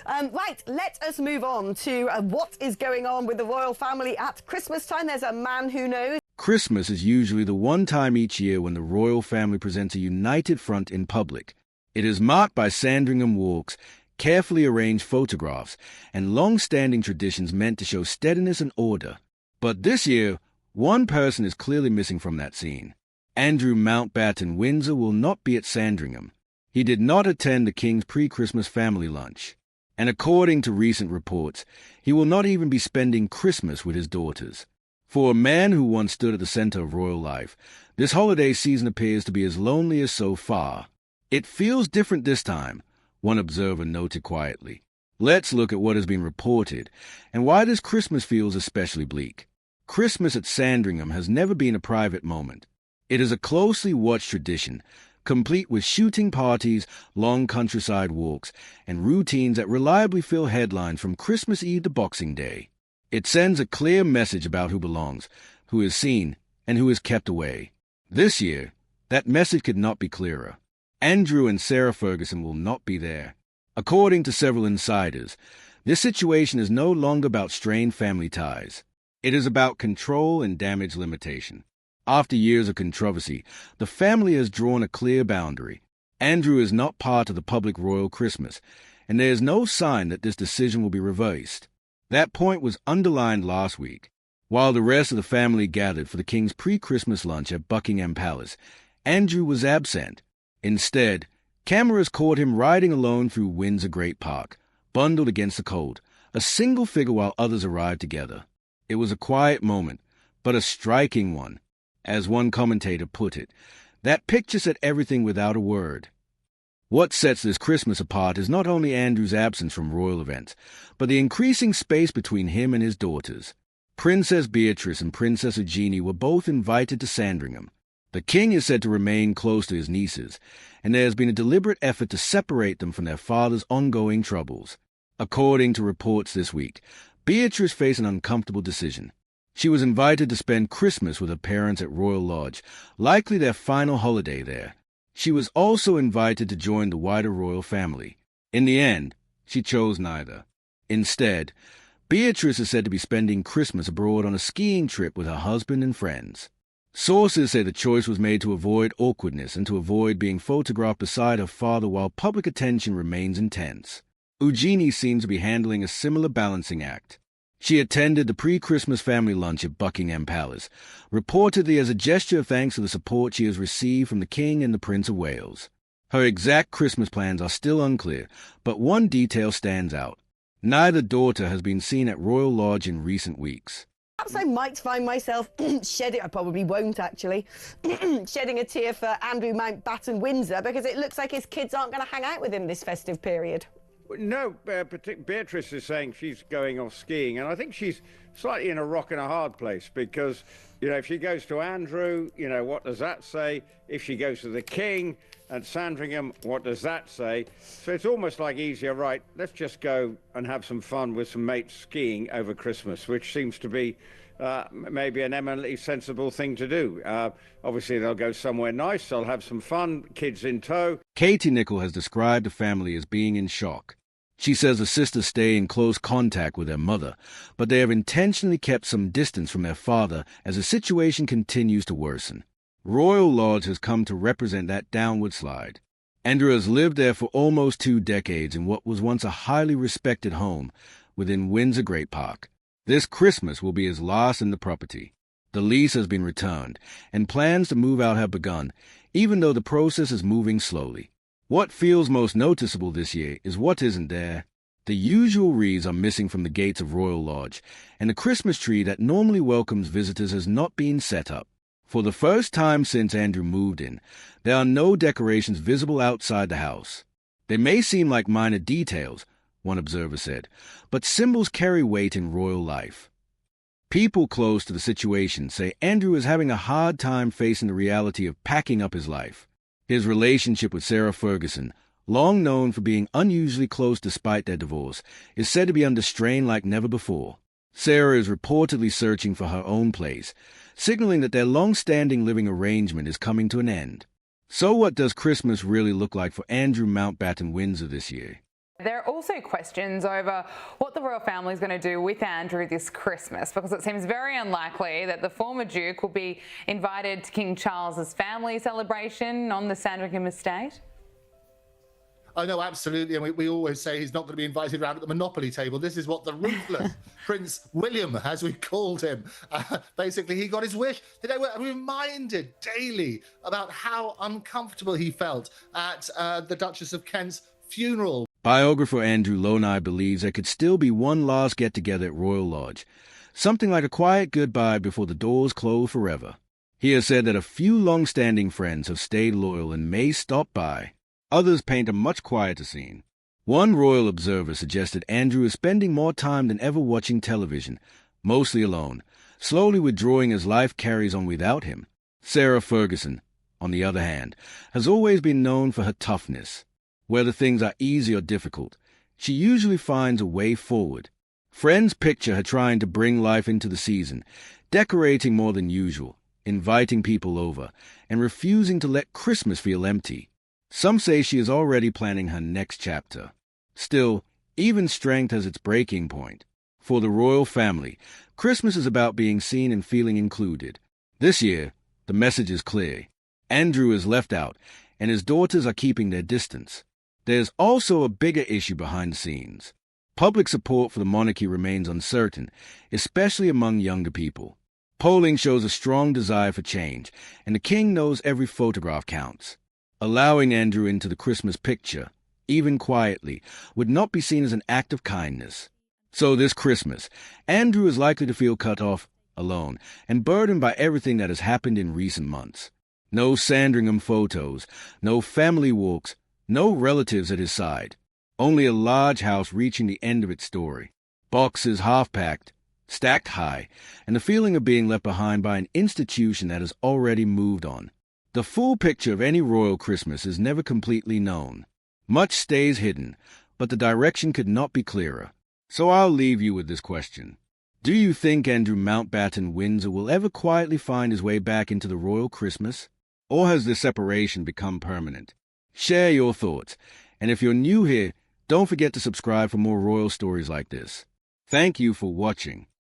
Okay. Right, let us move on to what is going on with the royal family at Christmas time. There's a man who knows. Christmas is usually the one time each year when the royal family presents a united front in public. It is marked by Sandringham walks, carefully arranged photographs, and long-standing traditions meant to show steadiness and order. But this year, one person is clearly missing from that scene. Andrew Mountbatten Windsor will not be at Sandringham. He did not attend the King's pre-Christmas family lunch. And according to recent reports, he will not even be spending Christmas with his daughters. For a man who once stood at the center of royal life, this holiday season appears to be as lonely as so far. It feels different this time, one observer noted quietly. Let's look at what has been reported and why this Christmas feels especially bleak. Christmas at Sandringham has never been a private moment. It is a closely watched tradition, complete with shooting parties, long countryside walks, and routines that reliably fill headlines from Christmas Eve to Boxing Day. It sends a clear message about who belongs, who is seen, and who is kept away. This year, that message could not be clearer. Andrew and Sarah Ferguson will not be there. According to several insiders, this situation is no longer about strained family ties. It is about control and damage limitation. After years of controversy, the family has drawn a clear boundary. Andrew is not part of the public royal Christmas, and there is no sign that this decision will be reversed. That point was underlined last week. While the rest of the family gathered for the King's pre-Christmas lunch at Buckingham Palace, Andrew was absent. Instead, cameras caught him riding alone through Windsor Great Park, bundled against the cold, a single figure while others arrived together. It was a quiet moment, but a striking one. As one commentator put it, that picture said everything without a word. What sets this Christmas apart is not only Andrew's absence from royal events, but the increasing space between him and his daughters. Princess Beatrice and Princess Eugenie were both invited to Sandringham. The king is said to remain close to his nieces, and there has been a deliberate effort to separate them from their father's ongoing troubles. According to reports this week, Beatrice faced an uncomfortable decision. She was invited to spend Christmas with her parents at Royal Lodge, likely their final holiday there. She was also invited to join the wider royal family. In the end, she chose neither. Instead, Beatrice is said to be spending Christmas abroad on a skiing trip with her husband and friends. Sources say the choice was made to avoid awkwardness and to avoid being photographed beside her father while public attention remains intense. Eugenie seems to be handling a similar balancing act. She attended the pre-Christmas family lunch at Buckingham Palace, reportedly as a gesture of thanks for the support she has received from the King and the Prince of Wales. Her exact Christmas plans are still unclear, but one detail stands out. Neither daughter has been seen at Royal Lodge in recent weeks. Perhaps I might find myself shedding, I probably won't actually, shedding a tear for Andrew Mountbatten Windsor because it looks like his kids aren't going to hang out with him this festive period. No, Beatrice is saying she's going off skiing, and I think she's slightly in a rock and a hard place because, if she goes to Andrew, what does that say? If she goes to the King and Sandringham, what does that say? So it's almost like easier, right, let's just go and have some fun with some mates skiing over Christmas, which seems to be maybe an eminently sensible thing to do. Obviously, they'll go somewhere nice, they'll have some fun, kids in tow. Katie Nicholl has described the family as being in shock. She says the sisters stay in close contact with their mother, but they have intentionally kept some distance from their father as the situation continues to worsen. Royal Lodge has come to represent that downward slide. Andrew has lived there for almost 2 decades in what was once a highly respected home within Windsor Great Park. This Christmas will be his last in the property. The lease has been returned, and plans to move out have begun, even though the process is moving slowly. What feels most noticeable this year is what isn't there. The usual wreaths are missing from the gates of Royal Lodge, and the Christmas tree that normally welcomes visitors has not been set up. For the first time since Andrew moved in, there are no decorations visible outside the house. They may seem like minor details, one observer said, but symbols carry weight in royal life. People close to the situation say Andrew is having a hard time facing the reality of packing up his life. His relationship with Sarah Ferguson, long known for being unusually close despite their divorce, is said to be under strain like never before. Sarah is reportedly searching for her own place, signaling that their long-standing living arrangement is coming to an end. So what does Christmas really look like for Andrew Mountbatten Windsor this year? There are also questions over what the royal family is going to do with Andrew this Christmas, because it seems very unlikely that the former Duke will be invited to King Charles's family celebration on the Sandringham estate. Oh, no, absolutely. And we always say he's not going to be invited around at the Monopoly table. This is what the ruthless Prince William, as we called him, basically, he got his wish. Today we're reminded daily about how uncomfortable he felt at the Duchess of Kent's funeral. Biographer Andrew Loney believes there could still be one last get-together at Royal Lodge, something like a quiet goodbye before the doors close forever. He has said that a few long-standing friends have stayed loyal and may stop by. Others paint a much quieter scene. One royal observer suggested Andrew is spending more time than ever watching television, mostly alone, slowly withdrawing as life carries on without him. Sarah Ferguson, on the other hand, has always been known for her toughness. Whether things are easy or difficult, she usually finds a way forward. Friends picture her trying to bring life into the season, decorating more than usual, inviting people over, and refusing to let Christmas feel empty. Some say she is already planning her next chapter. Still, even strength has its breaking point. For the royal family, Christmas is about being seen and feeling included. This year, the message is clear. Andrew is left out, and his daughters are keeping their distance. There's also a bigger issue behind the scenes. Public support for the monarchy remains uncertain, especially among younger people. Polling shows a strong desire for change, and the king knows every photograph counts. Allowing Andrew into the Christmas picture, even quietly, would not be seen as an act of kindness. So this Christmas, Andrew is likely to feel cut off, alone, and burdened by everything that has happened in recent months. No Sandringham photos, no family walks, no relatives at his side. Only a large house reaching the end of its story. Boxes half-packed, stacked high, and the feeling of being left behind by an institution that has already moved on. The full picture of any royal Christmas is never completely known. Much stays hidden, but the direction could not be clearer. So I'll leave you with this question. Do you think Andrew Mountbatten Windsor will ever quietly find his way back into the royal Christmas? Or has this separation become permanent? Share your thoughts, and if you're new here, don't forget to subscribe for more royal stories like this. Thank you for watching.